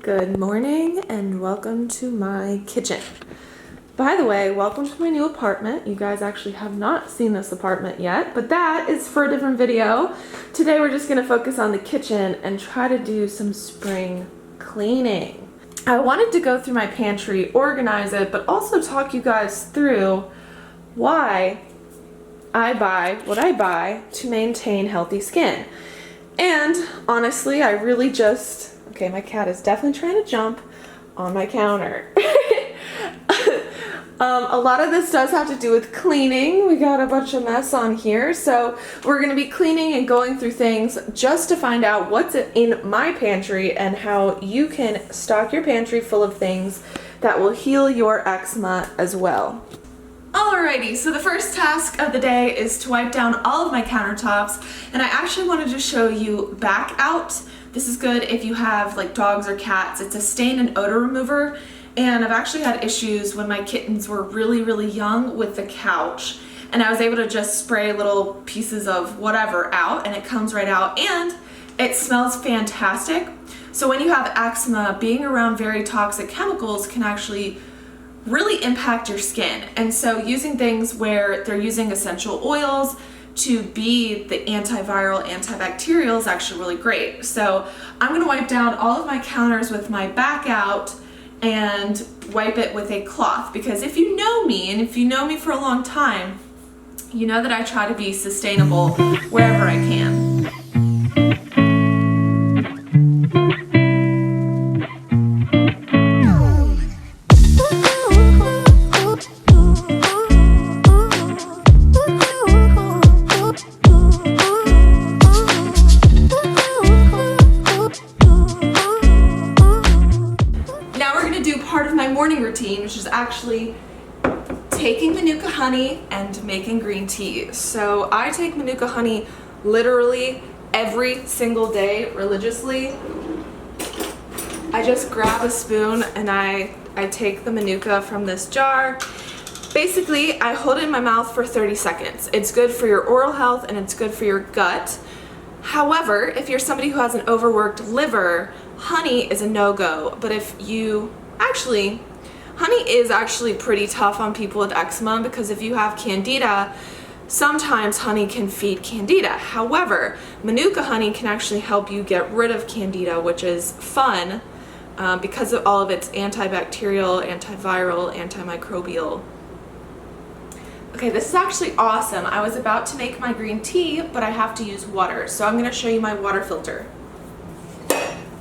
Good morning and welcome to my kitchen. By the way, welcome to my new apartment. You guys actually have not seen this apartment yet, but that is for a different video. Today we're just gonna focus on the kitchen and try to do some spring cleaning. I wanted to go through my pantry, organize it, but also talk you guys through why I buy what I buy to maintain healthy skin. And honestly, I really just, okay, my cat is definitely trying to jump on my counter. A lot of this does have to do with cleaning. We got a bunch of mess on here. So we're gonna be cleaning and going through things just to find out what's in my pantry and how you can stock your pantry full of things that will heal your eczema as well. Alrighty, so the first task of the day is to wipe down all of my countertops, and I actually wanted to show you back out. This is good if you have like dogs or cats. It's a stain and odor remover, and I've actually had issues when my kittens were really young with the couch, and I was able to just spray little pieces of whatever out and it comes right out, and it smells fantastic. So when you have eczema, being around very toxic chemicals can actually really impact your skin. And so using things where they're using essential oils to be the antiviral, antibacterial is actually really great. So I'm gonna wipe down all of my counters with my back out and wipe it with a cloth, because if you know me, and if you know me for a long time, you know that I try to be sustainable wherever I can. Morning routine, which is actually taking Manuka honey and making green tea. So I take Manuka honey literally every single day religiously. I just grab a spoon and I take the Manuka from this jar. Basically, I hold it in my mouth for 30 seconds. It's good for your oral health and it's good for your gut. However, if you're somebody who has an overworked liver, honey is a no-go. But if you honey is actually pretty tough on people with eczema, because if you have candida, sometimes honey can feed candida. However, Manuka honey can actually help you get rid of candida, which is fun because of all of its antibacterial, antiviral, antimicrobial. Okay, this is actually awesome. I was about to make my green tea, but I have to use water. So I'm gonna show you my water filter.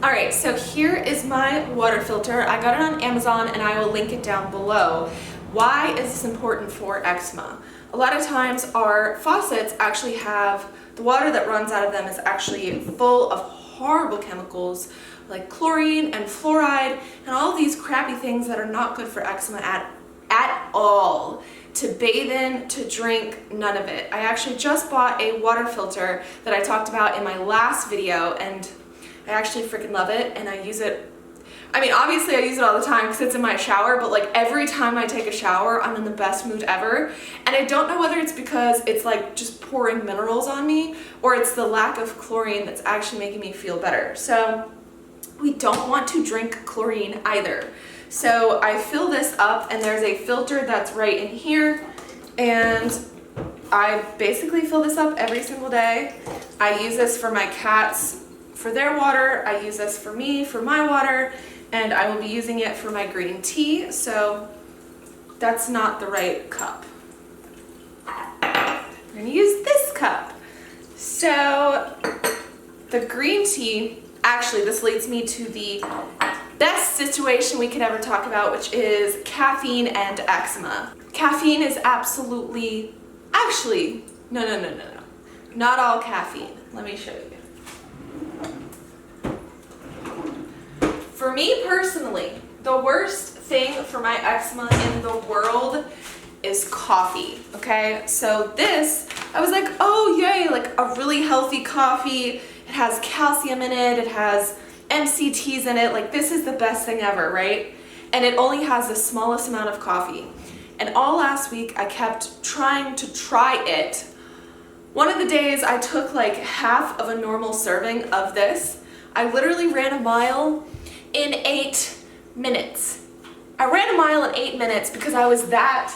Alright, so here is my water filter. I got it on Amazon and I will link it down below. Why is this important for eczema? A lot of times our faucets actually have, the water that runs out of them is actually full of horrible chemicals like chlorine and fluoride and all these crappy things that are not good for eczema at all. To bathe in, to drink, none of it. I actually just bought a water filter that I talked about in my last video, and I actually freaking love it, and I use it, I mean, obviously I use it all the time because it's in my shower, but like every time I take a shower, I'm in the best mood ever. And I don't know whether it's because it's like just pouring minerals on me, or it's the lack of chlorine that's actually making me feel better. So we don't want to drink chlorine either. So I fill this up, and there's a filter that's right in here, and I basically fill this up every single day. I use this for my cats for their water, I use this for me, for my water, and I will be using it for my green tea, so that's not the right cup. We're gonna use this cup. So the green tea, actually this leads me to the best situation we could ever talk about, which is caffeine and eczema. Caffeine is absolutely, actually, no. Not all caffeine. Let me show you. For me personally, the worst thing for my eczema in the world is coffee, okay? So this, I was like, oh yay, like a really healthy coffee. It has calcium in it, it has MCTs in it, like this is the best thing ever, right? And it only has the smallest amount of coffee. And all last week I kept trying to try it. One of the days I took like half of a normal serving of this. I literally ran a mile in 8 minutes. I ran a mile in 8 minutes because I was that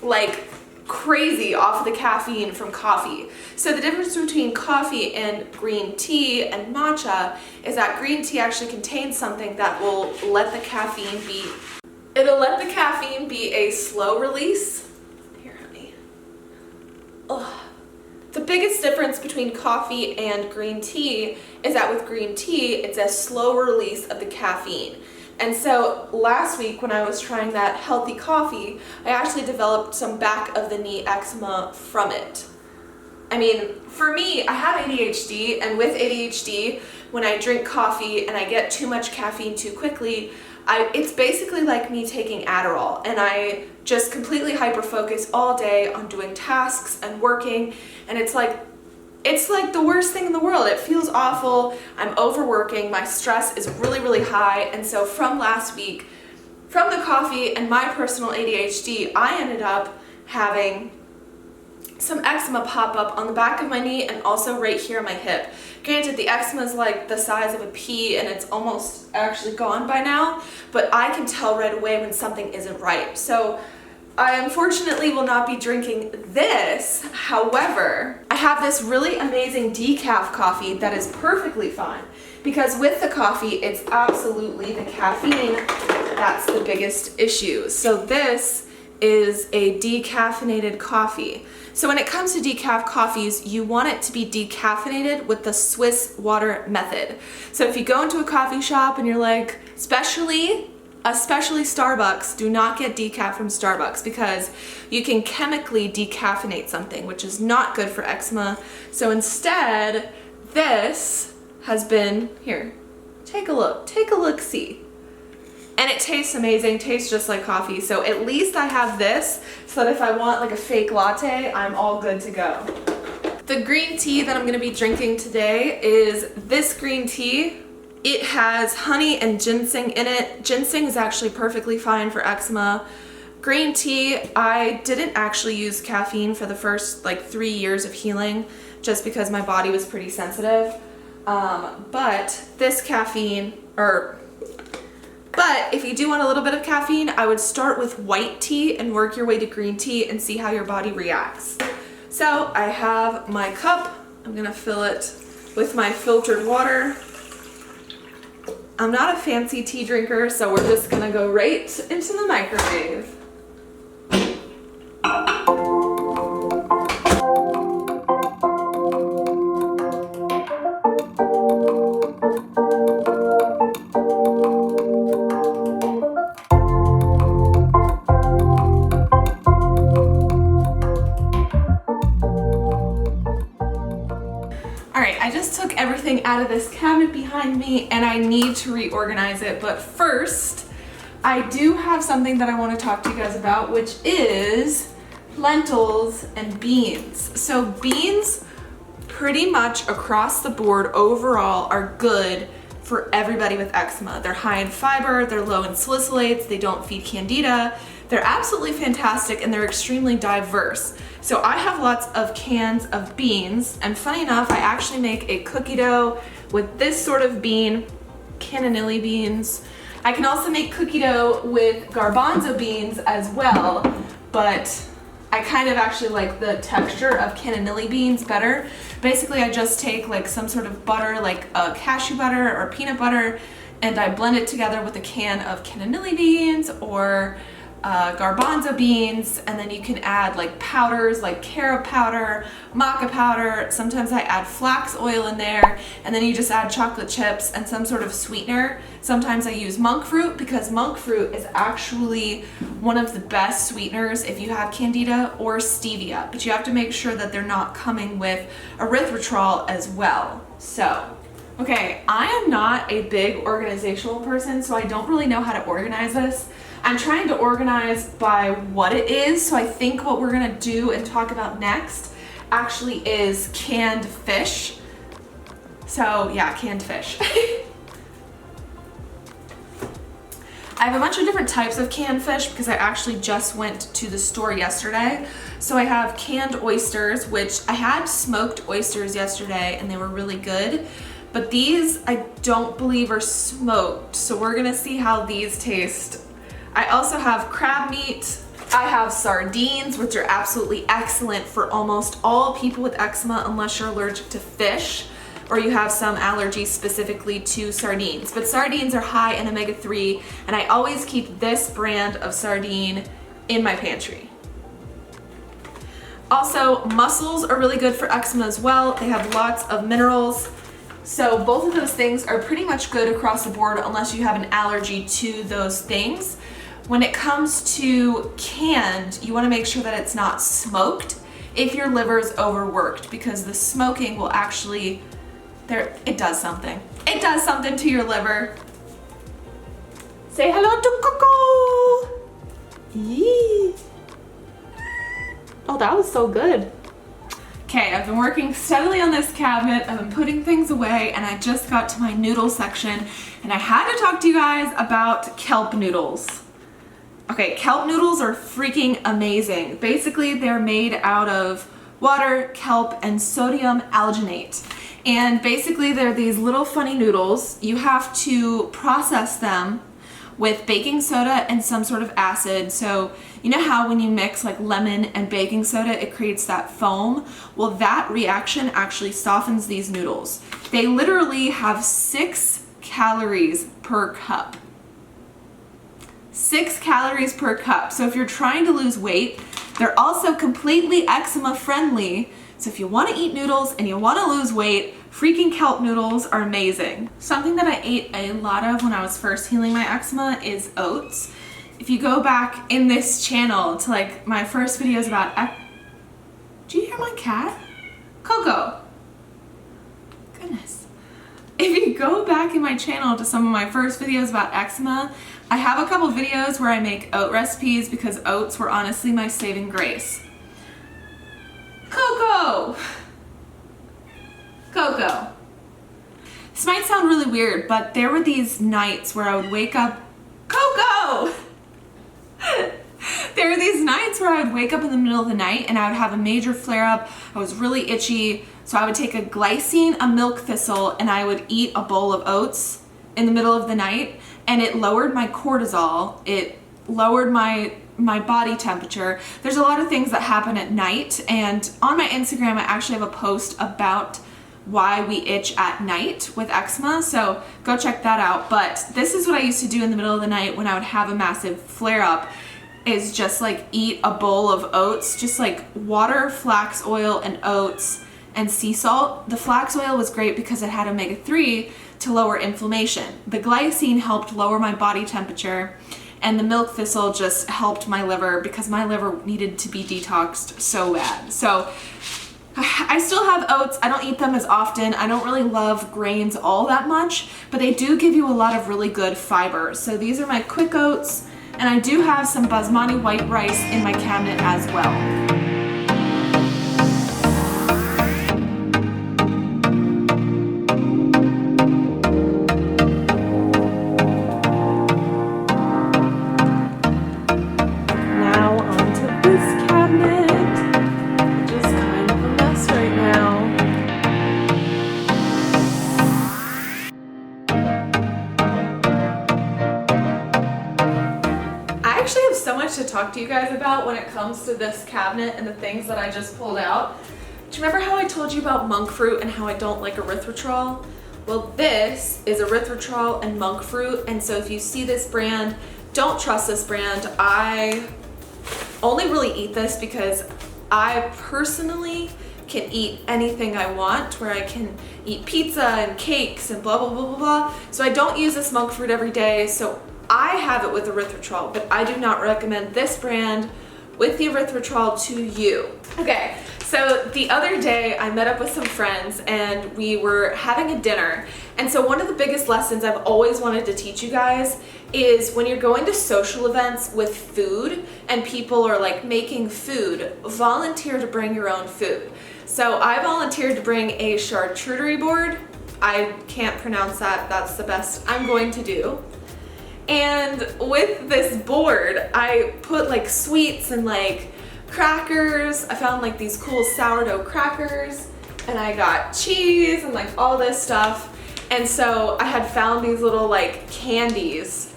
like crazy off of the caffeine from coffee. So the difference between coffee and green tea and matcha is that green tea actually contains something that will let the caffeine be, it'll let the caffeine be a slow release. Here, honey. Ugh. The biggest difference between coffee and green tea is that with green tea, it's a slow release of the caffeine. And so last week when I was trying that healthy coffee, I actually developed some back of the knee eczema from it. I mean, for me, I have ADHD, and with ADHD, when I drink coffee and I get too much caffeine too quickly, it's basically like me taking Adderall, and I just completely hyper-focus all day on doing tasks and working, and it's like the worst thing in the world. It feels awful. I'm overworking. My stress is really, really high. And so from last week, from the coffee and my personal ADHD, I ended up having some eczema pop up on the back of my knee and also right here on my hip. Granted, the eczema is like the size of a pea and it's almost actually gone by now, but I can tell right away when something isn't right. So I unfortunately will not be drinking this. However, I have this really amazing decaf coffee that is perfectly fine, because with the coffee, it's absolutely the caffeine that's the biggest issue. So this is a decaffeinated coffee. So when it comes to decaf coffees, you want it to be decaffeinated with the Swiss water method. So if you go into a coffee shop and you're like, especially Starbucks, do not get decaf from Starbucks, because you can chemically decaffeinate something, which is not good for eczema. So instead, this has been, here, take a look, see. And it tastes amazing, tastes just like coffee. So at least I have this, so that if I want like a fake latte, I'm all good to go. The green tea that I'm gonna be drinking today is this green tea. It has honey and ginseng in it. Ginseng is actually perfectly fine for eczema. Green tea, I didn't actually use caffeine for the first like 3 years of healing, just because my body was pretty sensitive. But if you do want a little bit of caffeine, I would start with white tea and work your way to green tea and see how your body reacts. So I have my cup. I'm gonna fill it with my filtered water. I'm not a fancy tea drinker, so we're just gonna go right into the microwave. I just took everything out of this cabinet behind me and I need to reorganize it, but first I do have something that I want to talk to you guys about, which is lentils and beans. So beans pretty much across the board overall are good for everybody with eczema. They're high in fiber, they're low in salicylates, they don't feed candida. They're absolutely fantastic and they're extremely diverse. So I have lots of cans of beans, and funny enough, I actually make a cookie dough with this sort of bean, cannellini beans. I can also make cookie dough with garbanzo beans as well, but I kind of actually like the texture of cannellini beans better. Basically, I just take like some sort of butter, like a cashew butter or peanut butter, and I blend it together with a can of cannellini beans or garbanzo beans, and then you can add like powders like carob powder, maca powder. Sometimes I add flax oil in there, and then you just add chocolate chips and some sort of sweetener. Sometimes I use monk fruit, because monk fruit is actually one of the best sweeteners if you have candida, or stevia, but you have to make sure that they're not coming with erythritol as well. So okay, I am not a big organizational person, so I don't really know how to organize this. I'm trying to organize by what it is, so I think what we're gonna do and talk about next actually is canned fish. So yeah, canned fish. I have a bunch of different types of canned fish because I actually just went to the store yesterday. So I have canned oysters, which I had smoked oysters yesterday and they were really good. but these I don't believe are smoked, so we're gonna see how these taste. I also have crab meat. I have sardines, which are absolutely excellent for almost all people with eczema unless you're allergic to fish or you have some allergy specifically to sardines. But sardines are high in omega-3, and I always keep this brand of sardine in my pantry. Also, mussels are really good for eczema as well. They have lots of minerals. So both of those things are pretty much good across the board unless you have an allergy to those things. When it comes to canned, you want to make sure that it's not smoked if your liver is overworked, because the smoking will actually, it does something. It does something to your liver. Say hello to Coco. Yee. Oh, that was so good. Okay, I've been working steadily on this cabinet. I've been putting things away, and I just got to my noodle section, and I had to talk to you guys about kelp noodles. Okay, kelp noodles are freaking amazing. Basically, they're made out of water, kelp, and sodium alginate. And basically, they're these little funny noodles. You have to process them with baking soda and some sort of acid. So you know how when you mix like lemon and baking soda, it creates that foam? Well, that reaction actually softens these noodles. They literally have 6 calories per cup. 6 calories per cup. So if you're trying to lose weight, they're also completely eczema friendly. So if you want to eat noodles and you want to lose weight, freaking kelp noodles are amazing. Something that I ate a lot of when I was first healing my eczema is oats. If you go back in this channel to like my first videos about do you hear my cat? Coco. Goodness. If you go back in my channel to some of my first videos about eczema, I have a couple videos where I make oat recipes because oats were honestly my saving grace. Coco! Coco. This might sound really weird, but there were these nights where I would wake up. Coco! There were these nights where I would wake up in the middle of the night and I would have a major flare up. I was really itchy, so I would take a glycine, a milk thistle, and I would eat a bowl of oats in the middle of the night, and it lowered my cortisol. It lowered my body temperature. There's a lot of things that happen at night, and on my Instagram I actually have a post about why we itch at night with eczema, so go check that out. But this is what I used to do in the middle of the night when I would have a massive flare up, is just like eat a bowl of oats, just like water, flax oil, and oats, and sea salt. The flax oil was great because it had omega-3 to lower inflammation. The glycine helped lower my body temperature, and the milk thistle just helped my liver because my liver needed to be detoxed so bad. So I still have oats. I don't eat them as often. I don't really love grains all that much, but they do give you a lot of really good fiber. So these are my quick oats, and I do have some basmati white rice in my cabinet as well. To talk to you guys about when it comes to this cabinet and the things that I just pulled out. Do you remember how I told you about monk fruit and how I don't like erythritol? Well, this is erythritol and monk fruit, and so if you see this brand, don't trust this brand. I only really eat this because I personally can eat anything I want, where I can eat pizza and cakes and blah blah blah blah blah. So I don't use this monk fruit every day, so I have it with erythritol, but I do not recommend this brand with the erythritol to you. Okay, so the other day I met up with some friends and we were having a dinner. And so one of the biggest lessons I've always wanted to teach you guys is when you're going to social events with food and people are like making food, volunteer to bring your own food. So I volunteered to bring a charcuterie board. I can't pronounce that. That's the best I'm going to do. And with this board, I put like sweets and like crackers. I found like these cool sourdough crackers, and I got cheese and like all this stuff. And so I had found these little like candies.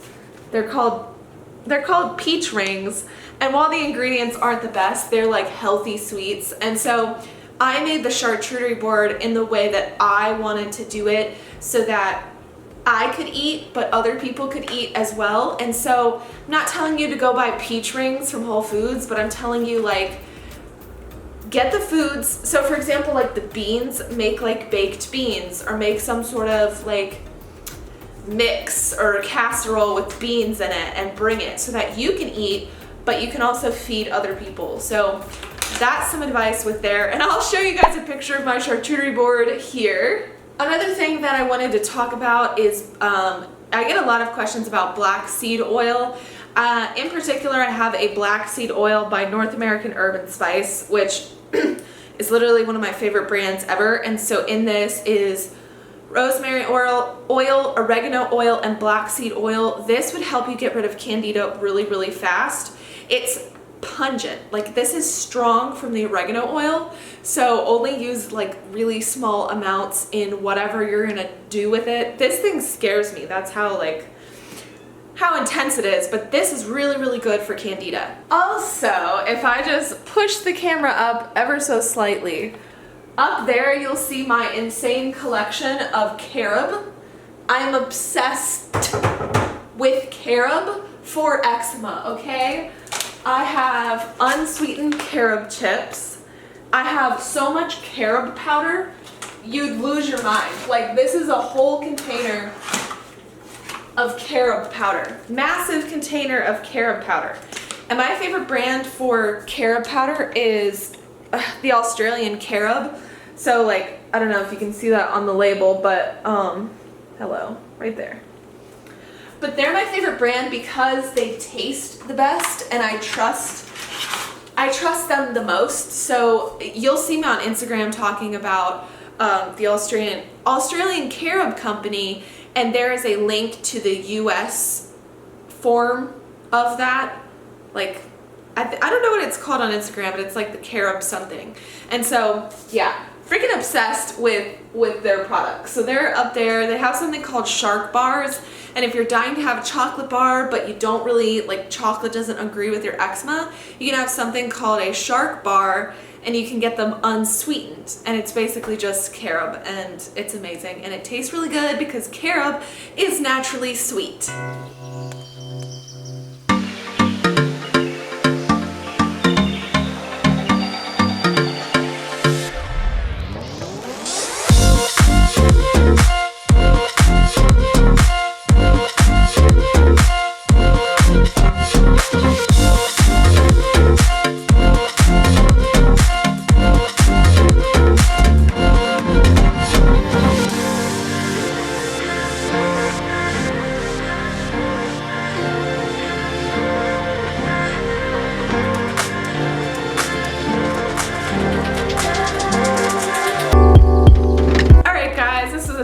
They're called peach rings. And while the ingredients aren't the best, they're like healthy sweets. And so I made the charcuterie board in the way that I wanted to do it so that I could eat, but other people could eat as well. And so I'm not telling you to go buy peach rings from Whole Foods, but I'm telling you, like, get the foods. So for example, like the beans, make like baked beans, or make some sort of like mix or a casserole with beans in it and bring it so that you can eat, but you can also feed other people. So that's some advice with there. And I'll show you guys a picture of my charcuterie board here. Another thing that I wanted to talk about is I get a lot of questions about black seed oil. In particular, I have a black seed oil by North American Herb & Spice, which is literally one of my favorite brands ever. And so in this is rosemary oil, oregano oil, and black seed oil. This would help you get rid of candida really, really fast. It's pungent. Like, this is strong from the oregano oil, so only use like really small amounts in whatever you're gonna do with it. This thing scares me. That's how intense it is, but this is really, really good for candida. Also, if I just push the camera up ever so slightly, up there you'll see my insane collection of carob. I'm obsessed with carob for eczema, okay? I have unsweetened carob chips. I have so much carob powder, you'd lose your mind. Like, this is a whole container of carob powder. Massive container of carob powder. And my favorite brand for carob powder is the Australian carob. So like, I don't know if you can see that on the label, but hello, right there. But they're my favorite brand because they taste the best and I trust them the most. So you'll see me on Instagram talking about the Australian carob company, and there is a link to the US form of that. Like, I don't know what it's called on Instagram, but it's like the carob something. And so, yeah, freaking obsessed with their products. So they're up there. They have something called shark bars. And if you're dying to have a chocolate bar, but you don't really, like, chocolate doesn't agree with your eczema, you can have something called a shark bar, and you can get them unsweetened. And it's basically just carob, and it's amazing. And it tastes really good because carob is naturally sweet.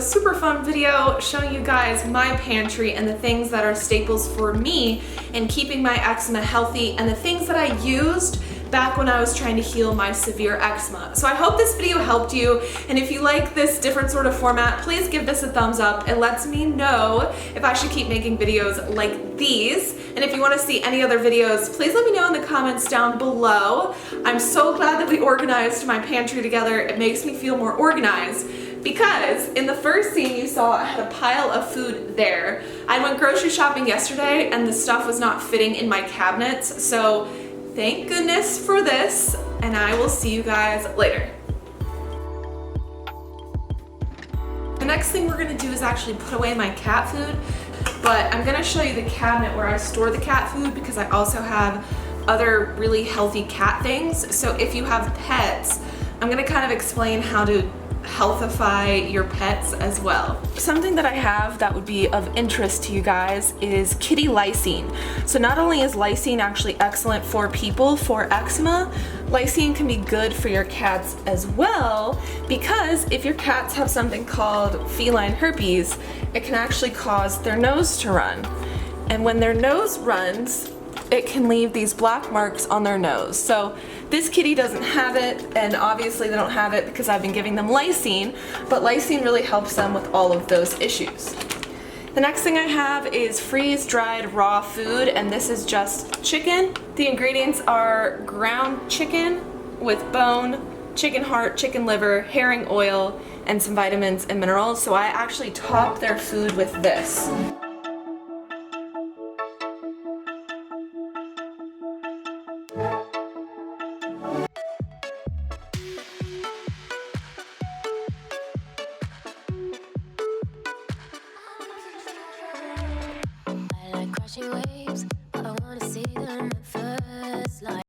Super fun video showing you guys my pantry and the things that are staples for me in keeping my eczema healthy and the things that I used back when I was trying to heal my severe eczema. So I hope this video helped you, and if you like this different sort of format, please give this a thumbs up. It lets me know if I should keep making videos like these, and if you want to see any other videos, please let me know in the comments down below. I'm so glad that we organized my pantry together. It makes me feel more organized. Because in the first scene you saw, I had a pile of food there. I went grocery shopping yesterday and the stuff was not fitting in my cabinets, so thank goodness for this, and I will see you guys later. The next thing we're gonna do is actually put away my cat food, but I'm gonna show you the cabinet where I store the cat food because I also have other really healthy cat things. So if you have pets, I'm gonna kind of explain how to healthify your pets as well. Something that I have that would be of interest to you guys is kitty lysine. So not only is lysine actually excellent for people for eczema, lysine can be good for your cats as well, because if your cats have something called feline herpes, it can actually cause their nose to run. And when their nose runs, it can leave these black marks on their nose. So this kitty doesn't have it, and obviously they don't have it because I've been giving them lysine, but lysine really helps them with all of those issues. The next thing I have is freeze-dried raw food, and this is just chicken. The ingredients are ground chicken with bone, chicken heart, chicken liver, herring oil, and some vitamins and minerals. So I actually top their food with this. Crashing waves, I wanna see them at first light.